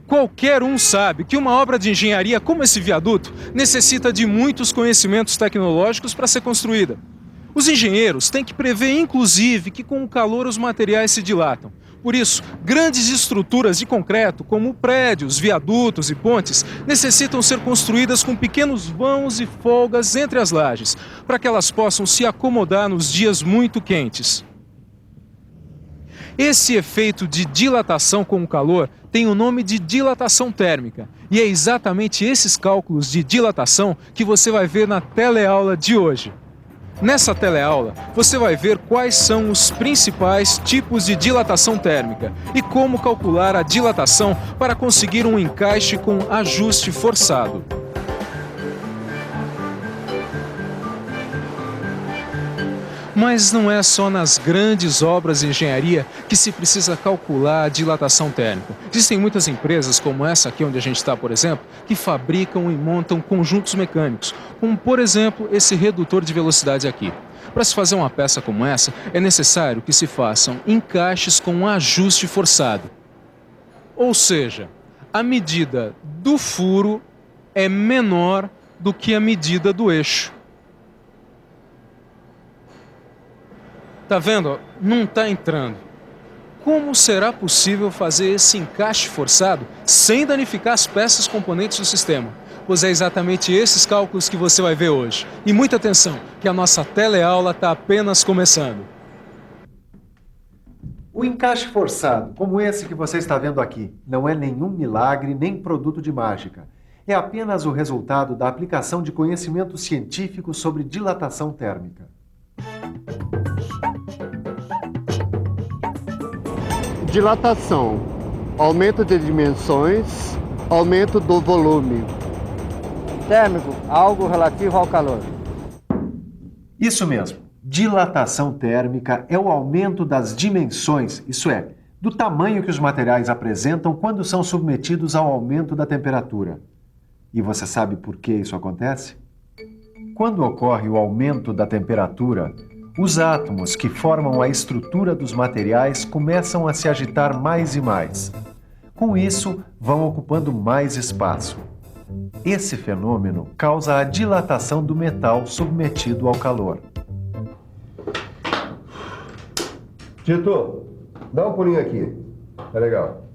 Qualquer um sabe que uma obra de engenharia como esse viaduto necessita de muitos conhecimentos tecnológicos para ser construída. Os engenheiros têm que prever, inclusive, que com o calor os materiais se dilatam. Por isso, grandes estruturas de concreto, como prédios, viadutos e pontes, necessitam ser construídas com pequenos vãos e folgas entre as lajes, para que elas possam se acomodar nos dias muito quentes. Esse efeito de dilatação com o calor tem o nome de dilatação térmica, e é exatamente esses cálculos de dilatação que você vai ver na teleaula de hoje. Nessa teleaula, você vai ver quais são os principais tipos de dilatação térmica e como calcular a dilatação para conseguir um encaixe com ajuste forçado. Mas não é só nas grandes obras de engenharia que se precisa calcular a dilatação térmica. Existem muitas empresas, como essa aqui onde a gente está, por exemplo, que fabricam e montam conjuntos mecânicos, como, por exemplo, esse redutor de velocidade aqui. Para se fazer uma peça como essa, é necessário que se façam encaixes com ajuste forçado. Ou seja, a medida do furo é menor do que a medida do eixo. Tá vendo? Não está entrando. Como será possível fazer esse encaixe forçado sem danificar as peças componentes do sistema? Pois é exatamente esses cálculos que você vai ver hoje. E muita atenção, que a nossa teleaula está apenas começando. O encaixe forçado, como esse que você está vendo aqui, não é nenhum milagre nem produto de mágica. É apenas o resultado da aplicação de conhecimento científico sobre dilatação térmica. Dilatação, aumento de dimensões, aumento do volume. Térmico, algo relativo ao calor. Isso mesmo. Dilatação térmica é o aumento das dimensões, isso é, do tamanho que os materiais apresentam quando são submetidos ao aumento da temperatura. E você sabe por que isso acontece? Quando ocorre o aumento da temperatura, os átomos que formam a estrutura dos materiais começam a se agitar mais e mais. Com isso, vão ocupando mais espaço. Esse fenômeno causa a dilatação do metal submetido ao calor. Tito, dá um pulinho aqui. É legal.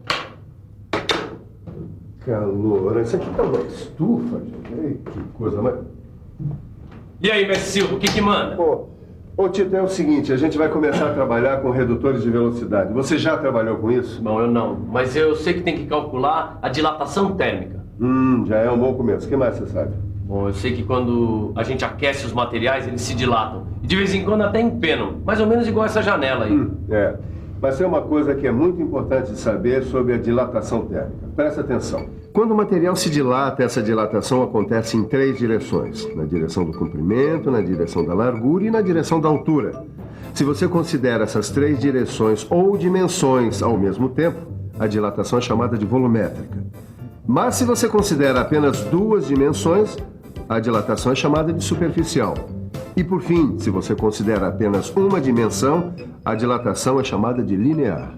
Calor. Isso aqui tá uma estufa, gente. Ei, que coisa, mas... E aí, mestre Silva, o que manda? Ô, Tito, é o seguinte, a gente vai começar a trabalhar com redutores de velocidade. Você já trabalhou com isso? Bom, eu não. Mas eu sei que tem que calcular a dilatação térmica. Já é um bom começo. O que mais você sabe? Bom, eu sei que quando a gente aquece os materiais, eles se dilatam. E de vez em quando até empenam. Mais ou menos igual essa janela aí. Mas tem uma coisa que é muito importante de saber sobre a dilatação térmica. Presta atenção. Quando o material se dilata, essa dilatação acontece em 3 direções. Na direção do comprimento, na direção da largura e na direção da altura. Se você considera essas 3 direções ou dimensões ao mesmo tempo, a dilatação é chamada de volumétrica. Mas se você considera apenas 2 dimensões, a dilatação é chamada de superficial. E por fim, se você considera apenas uma dimensão, a dilatação é chamada de linear.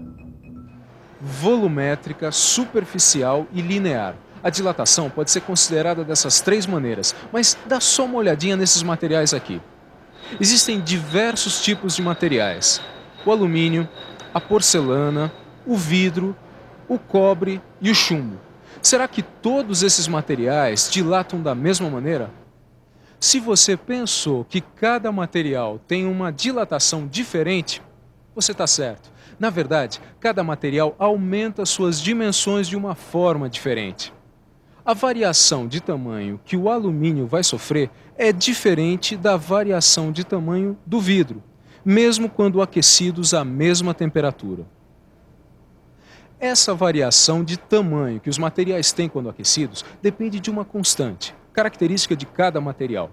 Volumétrica, superficial e linear. A dilatação pode ser considerada dessas 3 maneiras, mas dá só uma olhadinha nesses materiais aqui. Existem diversos tipos de materiais: o alumínio, a porcelana, o vidro, o cobre e o chumbo. Será que todos esses materiais dilatam da mesma maneira? Se você pensou que cada material tem uma dilatação diferente, você está certo. Na verdade, cada material aumenta suas dimensões de uma forma diferente. A variação de tamanho que o alumínio vai sofrer é diferente da variação de tamanho do vidro, mesmo quando aquecidos à mesma temperatura. Essa variação de tamanho que os materiais têm quando aquecidos depende de uma constante, característica de cada material.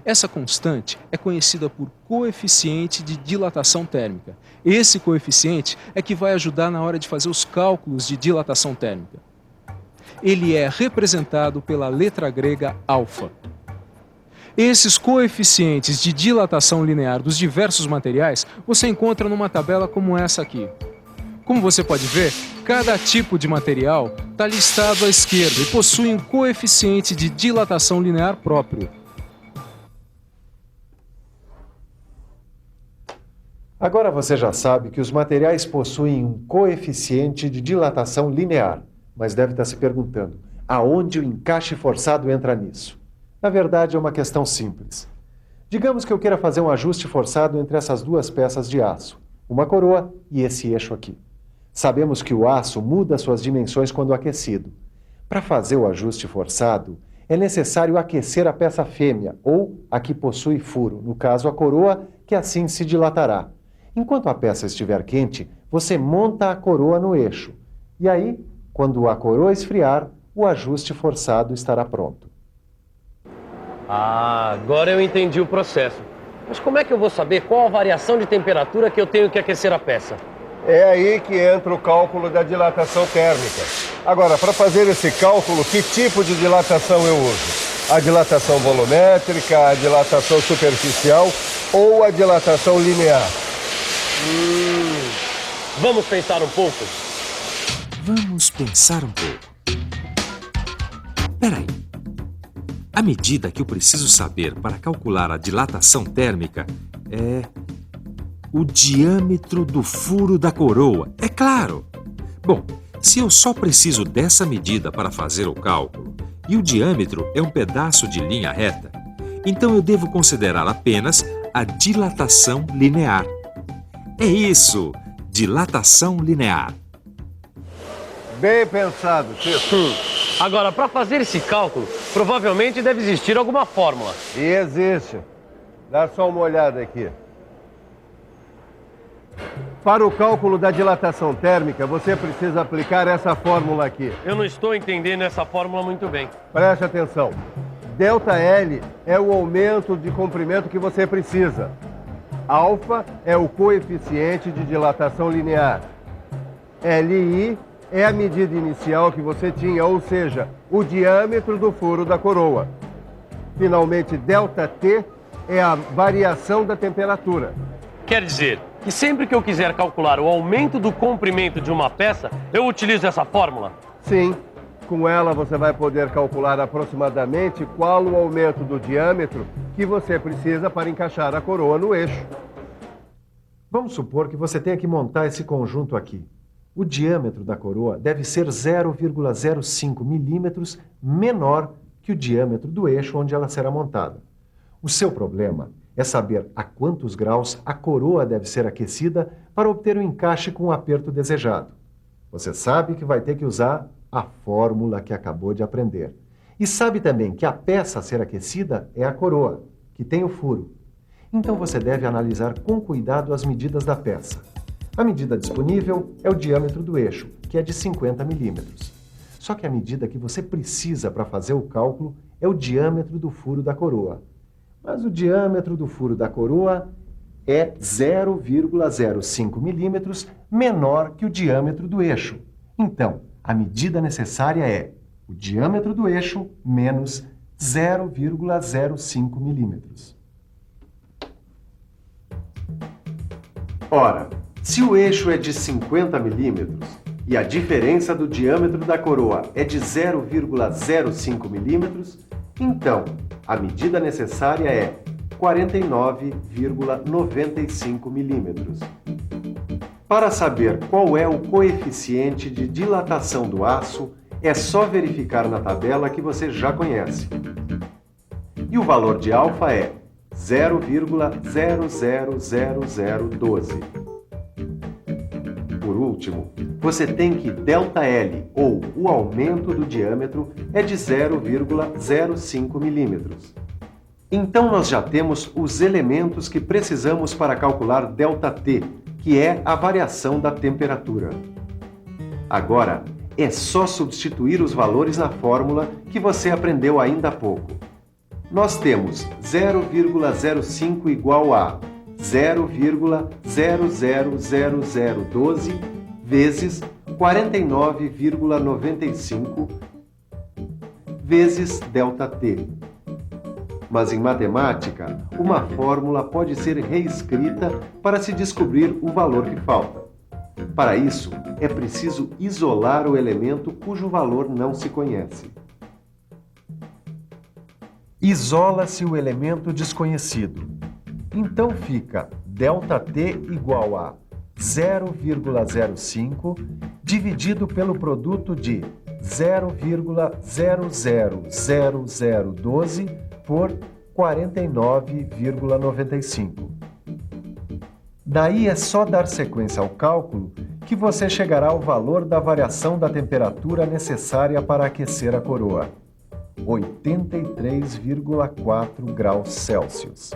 Essa constante é conhecida por coeficiente de dilatação térmica. Esse coeficiente é que vai ajudar na hora de fazer os cálculos de dilatação térmica. Ele é representado pela letra grega alfa. Esses coeficientes de dilatação linear dos diversos materiais você encontra numa tabela como essa aqui. Como você pode ver, cada tipo de material está listado à esquerda e possui um coeficiente de dilatação linear próprio. Agora você já sabe que os materiais possuem um coeficiente de dilatação linear, mas deve estar se perguntando, aonde o encaixe forçado entra nisso? Na verdade, é uma questão simples. Digamos que eu queira fazer um ajuste forçado entre essas duas peças de aço, uma coroa e esse eixo aqui. Sabemos que o aço muda suas dimensões quando aquecido. Para fazer o ajuste forçado, é necessário aquecer a peça fêmea, ou a que possui furo, no caso a coroa, que assim se dilatará. Enquanto a peça estiver quente, você monta a coroa no eixo. E aí, quando a coroa esfriar, o ajuste forçado estará pronto. Ah, agora eu entendi o processo. Mas como é que eu vou saber qual a variação de temperatura que eu tenho que aquecer a peça? É aí que entra o cálculo da dilatação térmica. Agora, para fazer esse cálculo, que tipo de dilatação eu uso? A dilatação volumétrica, a dilatação superficial ou a dilatação linear? Vamos pensar um pouco? Vamos pensar um pouco. Peraí. A medida que eu preciso saber para calcular a dilatação térmica é o diâmetro do furo da coroa, é claro. Bom, se eu só preciso dessa medida para fazer o cálculo e o diâmetro é um pedaço de linha reta, então eu devo considerar apenas a dilatação linear. É isso, dilatação linear. Bem pensado, Tito. Agora, para fazer esse cálculo, provavelmente deve existir alguma fórmula. E existe. Dá só uma olhada aqui. Para o cálculo da dilatação térmica, você precisa aplicar essa fórmula aqui. Eu não estou entendendo essa fórmula muito bem. Preste atenção. ΔL é o aumento de comprimento que você precisa. Alfa é o coeficiente de dilatação linear. LI é a medida inicial que você tinha, ou seja, o diâmetro do furo da coroa. Finalmente, ΔT é a variação da temperatura. Quer dizer que sempre que eu quiser calcular o aumento do comprimento de uma peça, eu utilizo essa fórmula? Sim, com ela você vai poder calcular aproximadamente qual o aumento do diâmetro que você precisa para encaixar a coroa no eixo. Vamos supor que você tenha que montar esse conjunto aqui. O diâmetro da coroa deve ser 0,05 milímetros menor que o diâmetro do eixo onde ela será montada. O seu problema é saber a quantos graus a coroa deve ser aquecida para obter o encaixe com o aperto desejado. Você sabe que vai ter que usar a fórmula que acabou de aprender. E sabe também que a peça a ser aquecida é a coroa, que tem o furo. Então você deve analisar com cuidado as medidas da peça. A medida disponível é o diâmetro do eixo, que é de 50 milímetros. Só que a medida que você precisa para fazer o cálculo é o diâmetro do furo da coroa. Mas o diâmetro do furo da coroa é 0,05 milímetros menor que o diâmetro do eixo. Então, a medida necessária é o diâmetro do eixo menos 0,05 milímetros. Ora, se o eixo é de 50 milímetros e a diferença do diâmetro da coroa é de 0,05 milímetros, então a medida necessária é 49,95 milímetros. Para saber qual é o coeficiente de dilatação do aço, é só verificar na tabela que você já conhece. E o valor de alfa é 0,000012. Por último, você tem que ΔL, ou o aumento do diâmetro, é de 0,05 milímetros. Então nós já temos os elementos que precisamos para calcular ΔT, que é a variação da temperatura. Agora, é só substituir os valores na fórmula que você aprendeu ainda há pouco. Nós temos 0,05 igual a 0,000012 vezes 49,95 vezes ΔT. Mas em matemática, uma fórmula pode ser reescrita para se descobrir o valor que falta. Para isso, é preciso isolar o elemento cujo valor não se conhece. Isola-se o elemento desconhecido. Então fica ΔT igual a 0,05 dividido pelo produto de 0,000012 por 49,95. Daí é só dar sequência ao cálculo que você chegará ao valor da variação da temperatura necessária para aquecer a coroa, 83,4 graus Celsius.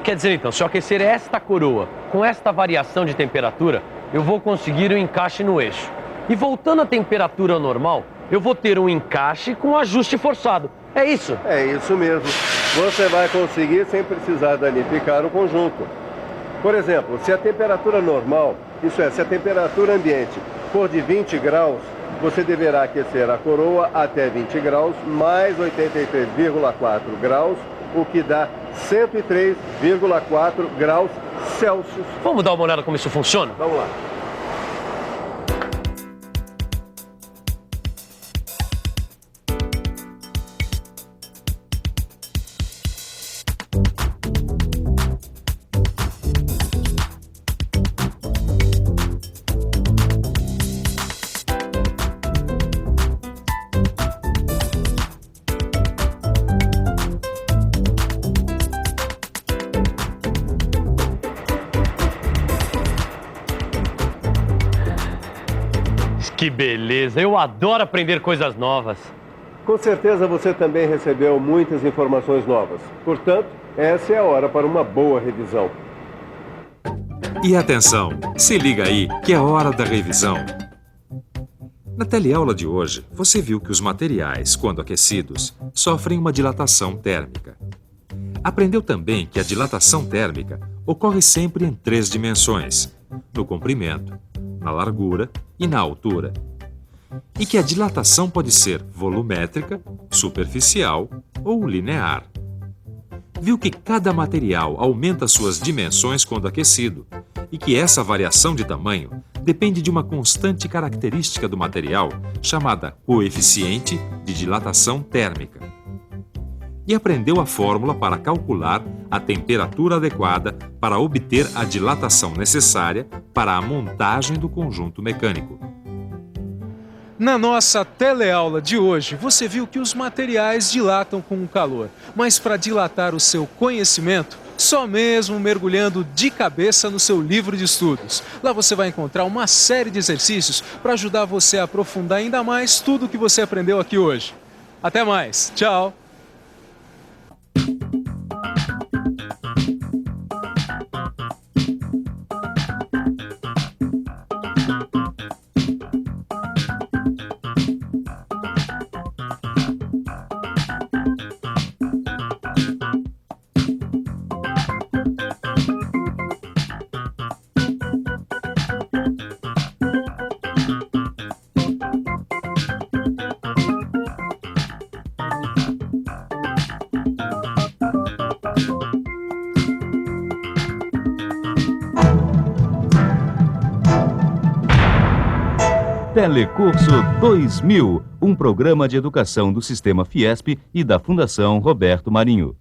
Quer dizer, então, se eu aquecer esta coroa com esta variação de temperatura, eu vou conseguir um encaixe no eixo. E voltando à temperatura normal, eu vou ter um encaixe com ajuste forçado. É isso? É isso mesmo. Você vai conseguir sem precisar danificar o conjunto. Por exemplo, se a temperatura normal, isso é, se a temperatura ambiente for de 20 graus, você deverá aquecer a coroa até 20 graus mais 83,4 graus, o que dá 103,4 graus Celsius. Vamos dar uma olhada como isso funciona? Vamos lá. Que beleza, eu adoro aprender coisas novas. Com certeza você também recebeu muitas informações novas. Portanto, essa é a hora para uma boa revisão. E atenção, se liga aí que é hora da revisão. Na teleaula de hoje, você viu que os materiais, quando aquecidos, sofrem uma dilatação térmica. Aprendeu também que a dilatação térmica ocorre sempre em 3 dimensões: no comprimento, na largura e na altura. E que a dilatação pode ser volumétrica, superficial ou linear. Viu que cada material aumenta suas dimensões quando aquecido e que essa variação de tamanho depende de uma constante característica do material chamada coeficiente de dilatação térmica. E aprendeu a fórmula para calcular a temperatura adequada para obter a dilatação necessária para a montagem do conjunto mecânico. Na nossa teleaula de hoje, você viu que os materiais dilatam com o calor, mas para dilatar o seu conhecimento, só mesmo mergulhando de cabeça no seu livro de estudos. Lá você vai encontrar uma série de exercícios para ajudar você a aprofundar ainda mais tudo o que você aprendeu aqui hoje. Até mais, tchau! Telecurso 2000, um programa de educação do Sistema Fiesp e da Fundação Roberto Marinho.